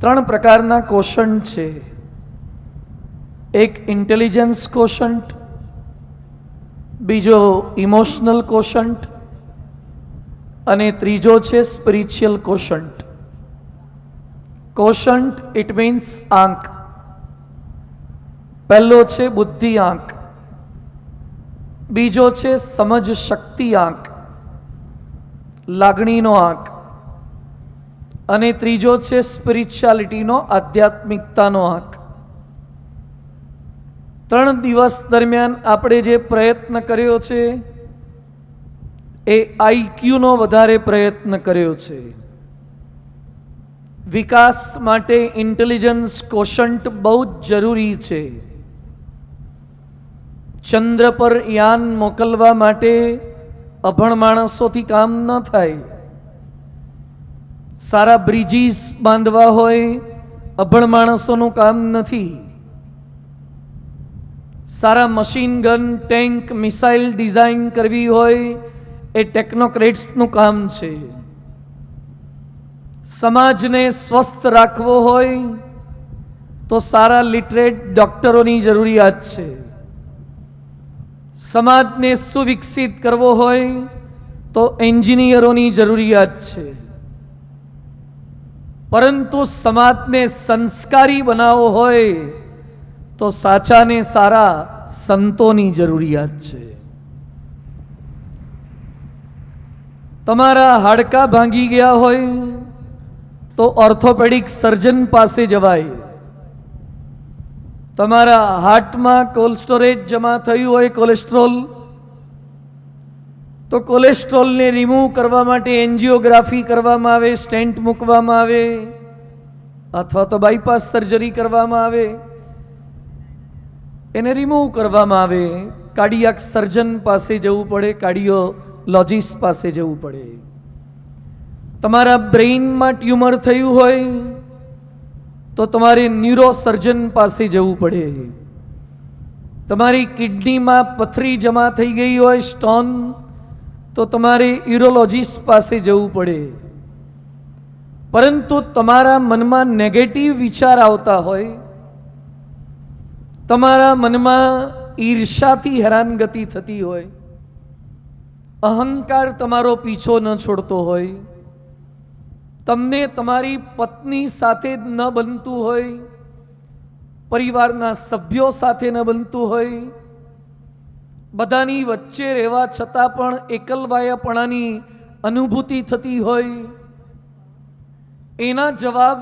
ત્રણ પ્રકારના કોશન્ટ છે. એક ઇન્ટેલિજન્સ કોશન્ટ, બીજો ઇમોશનલ કોશન્ટ અને ત્રીજો છે spiritual quotient. Quotient it means આંક. પહેલો છે બુદ્ધિ આંક, બીજો છે સમજ શક્તિ આંક, લાગણીનો આંક, અને ત્રીજો છે સ્પિરિચ્યુઆલિટીનો, આધ્યાત્મિકતાનો આંક. 3 દિવસ દરમિયાન આપણે જે પ્રયત્ન કર્યો છે એ આઈક્યુનો વધારે પ્રયત્ન કર્યો છે. વિકાસ માટે ઇન્ટેલિજન્સ કોશન્ટ બહુ જ જરૂરી છે. ચંદ્ર પર યાન મોકલવા માટે અભણ માણસોથી કામ ન થાય. સારા બ્રિજીસ બાંધવા હોય અભણ માણસોનું કામ નથી. સારા machine gun, tank, missile design કરવી હોય એ ટેકનોક્રેટ્સનું કામ છે. સમાજને સ્વસ્થ રાખવો હોય તો સારા લિટરેટ ડોક્ટરોની જરૂરિયાત છે. સમાજને સુવિકસિત કરવો હોય તો એન્જિનિયરોની જરૂરિયાત છે. પરંતુ સમાજને સંસ્કારી બનાવવો હોય તો સાચા ને સારા સંતોની જરૂરિયાત છે. તમારા હાડકાં ભાંગી ગયા હોય તો ઓર્થોપેડિક સર્જન પાસે જવાય. તમારા હાર્ટમાં કોલ્ડ સ્ટોરેજ જમા થયું હોય કોલેસ્ટ્રોલ, તો કોલેસ્ટ્રોલને રિમૂવ કરવા માટે એન્જિયોગ્રાફી કરવામાં આવે, સ્ટેન્ટ મૂકવામાં આવે, અથવા તો બાયપાસ સર્જરી કરવામાં આવે, એને રિમૂવ કરવામાં આવે. કાર્ડિયાક સર્જન પાસે જવું પડે, કાર્ડિયોલોજિસ્ટ પાસે જવું પડે. તમારા બ્રેઇનમાં ટ્યુમર થયું હોય તો તમારે ન્યુરોસર્જન પાસે જવું પડે. તમારી કિડનીમાં પથરી જમા થઈ ગઈ હોય, સ્ટોન, તો તમારે યુરોલોજિસ્ટ પાસે જવું પડે. પરંતુ તમારા મનમાં નેગેટિવ વિચાર આવતા હોય, તમારા મનમાં ઈર્ષાથી હેરાનગતિ થતી હોય, અહંકાર તમારો પીછો ન છોડતો હોય, તમને તમારી પત્ની સાથે ન બનતું હોય, પરિવારના સભ્યો સાથે ન બનતું હોય, બધાની વચ્ચે રહેવા છતાં પણ એકલવાયાપણાની અનુભૂતિ થતી હોય, એના જવાબ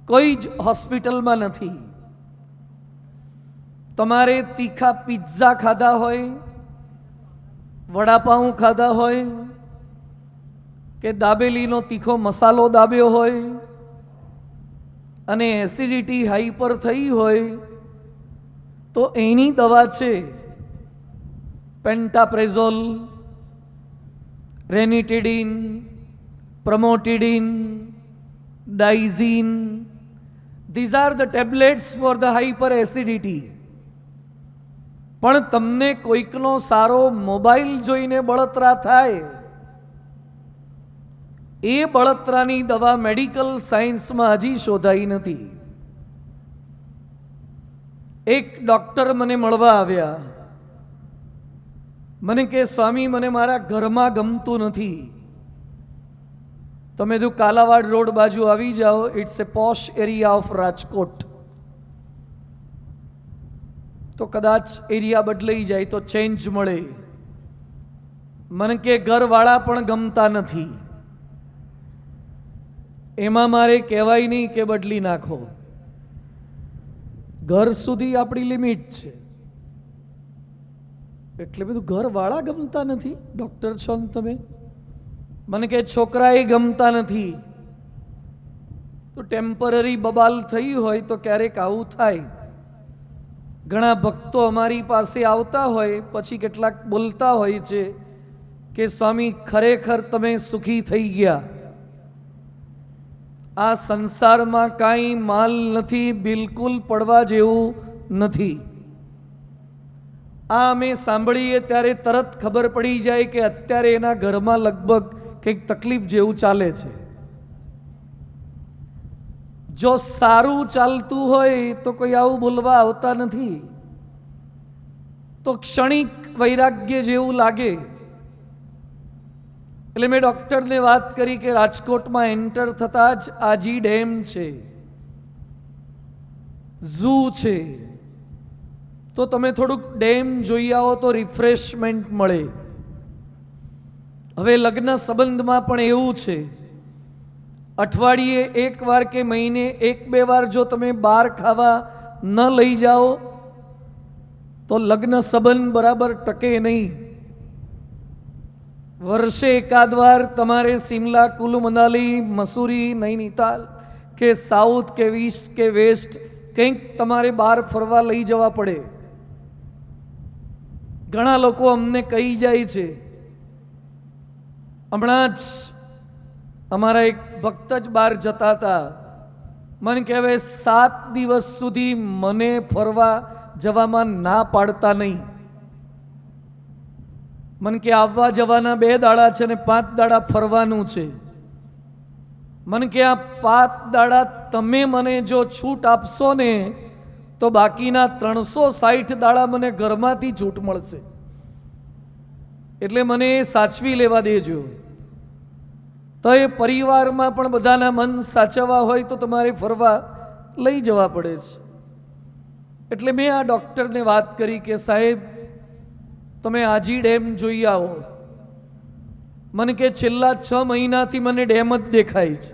કોઈ જ હોસ્પિટલમાં નથી. તમારે તીખા પિઝા ખાધા હોય, વડાપાઉં ખાધા હોય, કે દાબેલીનો તીખો મસાલો દાબ્યો હોય અને એસિડિટી હાઈપર થઈ હોય, તો એની દવા છે pantoprazole, ranitidine, famotidine, Digene. These are the tablets for the hyper acidity. પણ તમને કોઈકનો સારો મોબાઈલ જોઈને બળતરા થાય, એ બળતરાની દવા મેડિકલ સાયન્સમાં હજી શોધાઈ નથી. એક ડૉક્ટર મને મળવા આવ્યા. મને કે સ્વામી, મને મારા ઘરમાં ગમતું નથી. તમે જો કાલાવાડ રોડ બાજુ આવી જાઓ, it's a posh area of Rajkot, તો કદાચ એરિયા બદલાઈ જાય તો ચેન્જ મળે. મને કે ઘરવાળા પણ ગમતા નથી. એમાં મારે કહેવાય નહીં કે બદલી નાખો. ઘર સુધી આપણી લિમિટ છે. એટલે બધું ઘરવાળા ગમતા નથી. ડૉક્ટર છો ને તમે? મને કે છોકરાએ ગમતા નથી. તો ટેમ્પરરી બબાલ થઈ હોય તો ક્યારેક આવું થાય. ઘણા ભક્તો અમારી પાસે આવતા હોય, પછી કેટલાક બોલતા હોય છે કે સ્વામી, ખરેખર તમે સુખી થઈ ગયા. આ સંસારમાં કાંઈ માલ નથી, બિલકુલ પડવા જેવું નથી. આ અમે સાંભળીએ ત્યારે તરત ખબર પડી જાય કે અત્યારે એના ઘરમાં લગભગ કંઈક તકલીફ જેવું ચાલે છે. જો સારું ચાલતું હોય તો કોઈ આવું બોલવા આવતા નથી, તો ક્ષણિક વૈરાગ્ય જેવું લાગે. એટલે મેં ડૉક્ટરને વાત કરી કે રાજકોટમાં એન્ટર થતાં જ આજી ડેમ છે, ઝૂ છે, તો તમે થોડુંક ડેમ જોઈ આવો તો રિફ્રેશમેન્ટ મળે. હવે લગ્ન સંબંધમાં પણ એવું છે, અઠવાડિયે એક વાર કે મહિને એક બે વાર જો તમે બહાર ખાવા ન લઈ જાઓ તો લગ્ન સંબંધ બરાબર ટકે નહીં. વર્ષે એકાદ વાર તમારે શિમલા, કુલુ મનાલી, મસૂરી, નૈનીતાલ કે સાઉથ કે ઈસ્ટ કે વેસ્ટ કંઈક તમારે બહાર ફરવા લઈ જવા પડે. ઘણા લોકો અમને કહી જાય છે, હમણાં જ અમારા એક ભક્ત જ બહાર જતા હતા, મને કહેવાય 7 દિવસ સુધી મને ફરવા જવામાં ના પાડતા નહીં. મને કે આવવા જવાના 2 દાડા છે ને 5 દાડા ફરવાનું છે. મને કે આ 5 દાડા તમે મને જો છૂટ આપશો ને તો બાકીના 360 દાડા મને ઘરમાંથી છૂટ મળશે. એટલે મને સાચવી લેવા દેજો. તો એ પરિવારમાં પણ બધાના મન સાચવવા હોય તો તમારે ફરવા લઈ જવા પડે છે. એટલે મેં આ ડૉક્ટરને વાત કરી કે સાહેબ તમે આજી ડેમ જોઈ આવો. મને કે છેલ્લા 6 મહિનાથી મને ડેમ જ દેખાય છે.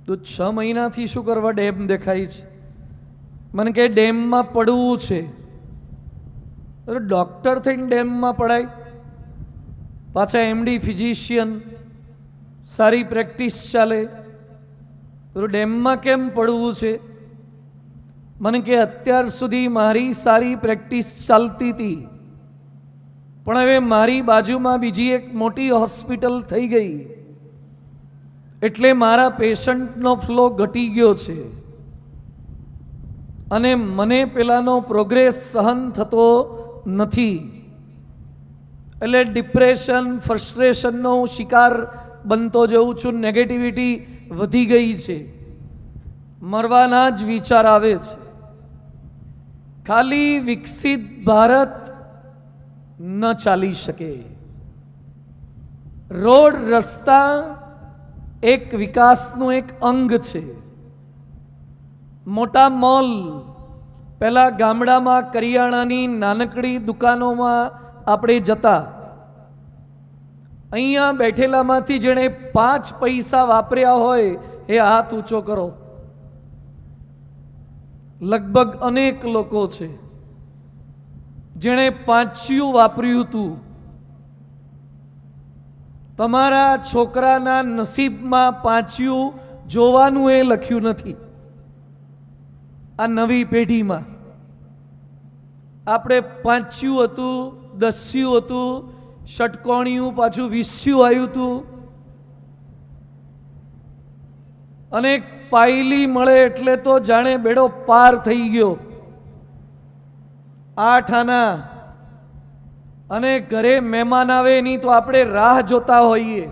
તો 6 મહિનાથી શું કરવા ડેમ દેખાય છે? મને કે ડેમમાં પડવું છે. ડૉક્ટર થઈને ડેમમાં પડાય, પાછા એમડી ફિઝિશિયન, સારી પ્રેક્ટિસ ચાલે, તો ડેમમાં કેમ પડવું છે? મને કે અત્યાર સુધી મારી સારી પ્રેક્ટિસ ચાલતી હતી, પણ હવે મારી બાજુમાં બીજી એક મોટી હોસ્પિટલ થઈ ગઈ, એટલે મારા પેશન્ટનો ફ્લો ઘટી ગયો છે અને મને પેલાનો પ્રોગ્રેસ સહન થતો નથી. એટલે ડિપ્રેશન, ફ્રસ્ટ્રેશનનો શિકાર બનતો જઉં છું. નેગેટિવિટી વધી ગઈ છે, મરવાના જ વિચાર આવે છે. ખાલી વિકસિત ભારત ન ચાલી શકે. રોડ રસ્તા એક વિકાસનું એક અંગ છે. મોટા મોલ, પહેલા ગામડામાં કરિયાણાની નાનકડી દુકાનોમાં આપણે જતા, અહીંયા બેઠેલામાંથી જેણે 5 પૈસા વાપર્યા હોય એ હાથ ઊંચો કરો. લગભગ અનેક લોકો છે જેણે 5 વાપર્યું હતું. તમારા છોકરાના નસીબમાં 5 જોવાનું એ લખ્યું નથી. આ નવી પેઢીમાં આપણે 5 હતું, 10 હતું, ષટકોણિયું, પાછું 20 આવ્યું હતું, અને પાયલી મળે એટલે તો જાણે બેડો પાર થઈ ગયો. 8 આના, અને ઘરે મહેમાન આવે એની તો આપણે રાહ જોતા હોઈએ.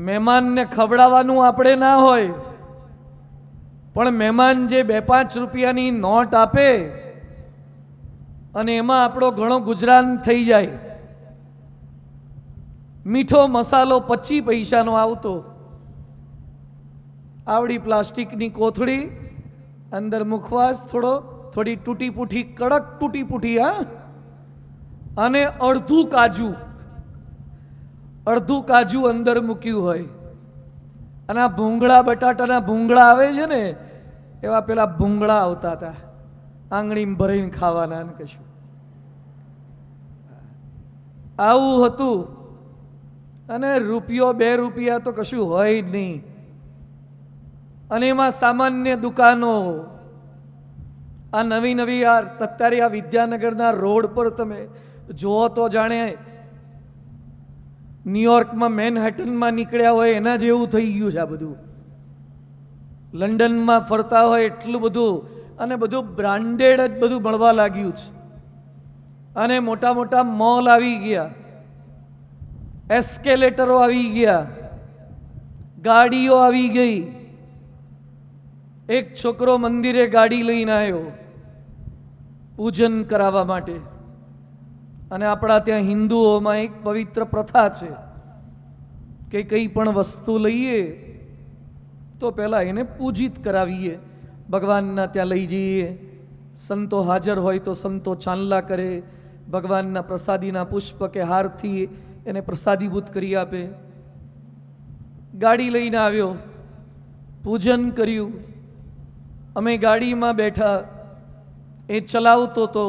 મહેમાનને ખવડાવવાનું આપણે ના હોય, પણ મહેમાન જે 2-5 રૂપિયાની નોટ આપે અને એમાં આપણો ઘણો ગુજરાન થઈ જાય. મીઠો મસાલો 25 પૈસાનો આવતો, આવડી પ્લાસ્ટિકની કોથળી, અંદર મુખવાસ થોડી તૂટી પૂઠી, કડક તૂટી પૂઠી, હા, અને અડધું કાજુ અંદર મૂક્યું હોય. અને આ ભૂંગળા, બટાટાના ભૂંગળા આવે છે ને, એવા પેલા ભૂંગળા આવતા હતા, આંગળીમાં ભરીને ખાવાના ને કશું આવું હતું. અને ₹1-2 રૂપિયા તો કશું હોય જ નહીં. અને એમાં સામાન્ય દુકાનો. આ નવી અત્યારે આ વિદ્યાનગરના રોડ પર તમે જુઓ તો જાણે ન્યુયોર્કમાં મેનહેટનમાં નીકળ્યા હોય એના જેવું થઈ ગયું છે આ બધું. લંડનમાં ફરતા હોય એટલું બધું, અને બધું બ્રાન્ડેડ જ બધું મળવા લાગ્યું છે. અને મોટા મોટા મોલ આવી ગયા, એસ્કેલેટરો આવી ગયા, ગાડીઓ આવી ગઈ. એક છોકરો મંદિરે ગાડી લઈને આવ્યો પૂજન કરાવવા માટે. અને આપણા ત્યાં હિન્દુઓમાં એક પવિત્ર પ્રથા છે કે કંઈ પણ વસ્તુ લઈએ તો પહેલાં એને પૂજિત કરાવીએ, ભગવાનના ત્યાં લઈ જઈએ. સંતો હાજર હોય તો સંતો ચાંદલા કરે, ભગવાનના પ્રસાદીના પુષ્પ કે હારથી એને પ્રસાદીભૂત કરી આપે. ગાડી લઈને આવ્યો, પૂજન કર્યું, અમે ગાડીમાં બેઠા, એ ચલાવતો તો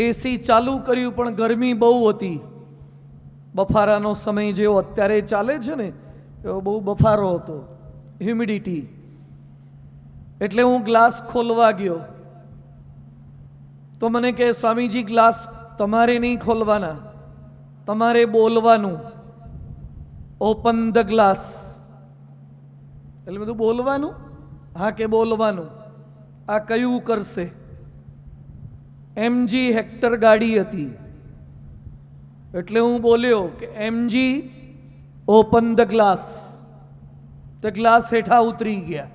એસી ચાલુ કર્યું પણ ગરમી બહુ હતી. બફારાનો સમય જેવો અત્યારે ચાલે છે ને એવો બહુ બફારો હતો, હ્યુમિડિટી. એટલે હું ગ્લાસ ખોલવા ગયો તો મને કહે, સ્વામીજી ગ્લાસ તમારે નહીં ખોલવાના, તમારે બોલવાનું, ઓપન ધ ગ્લાસ. એટલે બધું બોલવાનું? હા કે બોલવાનું. આ કયું કરશે? MG હેક્ટર ગાડી હતી. એટલે હું બોલ્યો કે MG ઓપન ધ ગ્લાસ. તે ગ્લાસ હેઠા ઉતરી ગયા.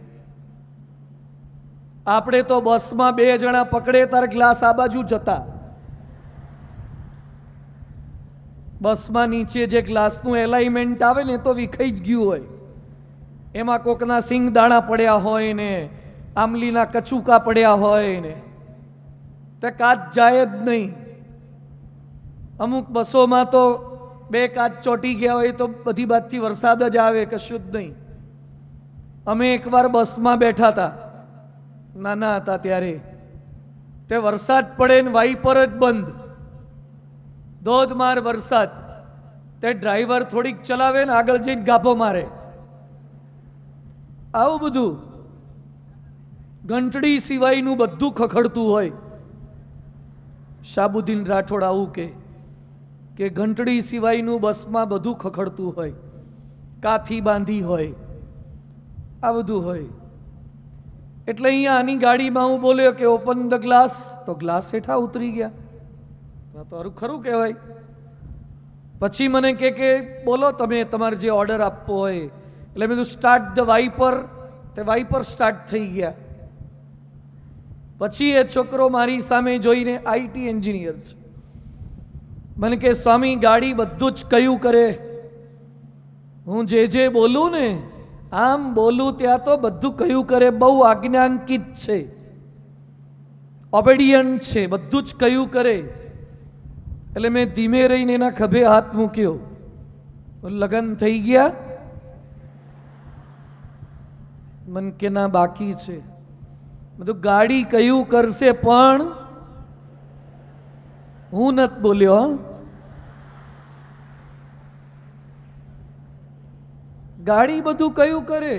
આપણે તો બસમાં 2 જણા પકડે તાર ગ્લાસ આ બાજુ જતા. બસમાં નીચે જે ગ્લાસનું એલાઇનમેન્ટ આવે ને તો વિખાઈ જ ગયું હોય. એમાં કોકના સિંગ દાણા પડ્યા હોય ને આમલીના કચુકા પડ્યા હોય ને તે કાચ જાય જ નહીં. અમુક બસોમાં તો 2 કાચ ચોટી ગયા હોય તો બધી બાજુથી વરસાદ જ આવે, કશું જ નહીં. અમે એકવાર બસમાં બેઠા હતા, નાના હતા ત્યારે. તે વરસાદ પડે ને વાઇપર જ બંધ, ધોધમાર વરસાદ. તે ડ્રાઈવર થોડીક ચલાવે ને આગળ જઈને ગાભો મારે. આવું બધું ઘંટડી સિવાયનું બધું ખખડતું હોય. શાહબુદ્દીન રાઠોડ આવું કે ઘંટડી સિવાયનું બસમાં બધું ખખડતું હોય, કાથી બાંધી હોય, આ બધું હોય. એટલે અહીંયા આની ગાડીમાં હું બોલ્યો કે ઓપન ધ ગ્લાસ, તો ગ્લાસ હેઠા ઉતરી ગયા. તો હારું ખરું કહેવાય. પછી મને કે બોલો તમે તમારે જે ઓર્ડર આપવો હોય. એટલે મેં કીધું સ્ટાર્ટ ધ વાઇપર. તે વાઇપર સ્ટાર્ટ થઈ ગયા. પછી એ છોકરો મારી સામે જોઈને IT એન્જિનિયર છે. મને કે સ્વામી ગાડી બધું જ કયું કરે. હું જે બોલું ને આમ બોલું ત્યાં તો બધું કયું કરે. બહુ આજ્ઞાંકિત છે, ઓબેડિયન્ટ છે, બધું જ કયું કરે. એટલે મેં ધીમે રહીને એના ખભે હાથ મૂક્યો. લગન થઈ ગયા? મન કે ના બાકી છે. બધું ગાડી કયું કરશે પણ હું નથી બોલ્યો. ગાડી બધું કયું કરે.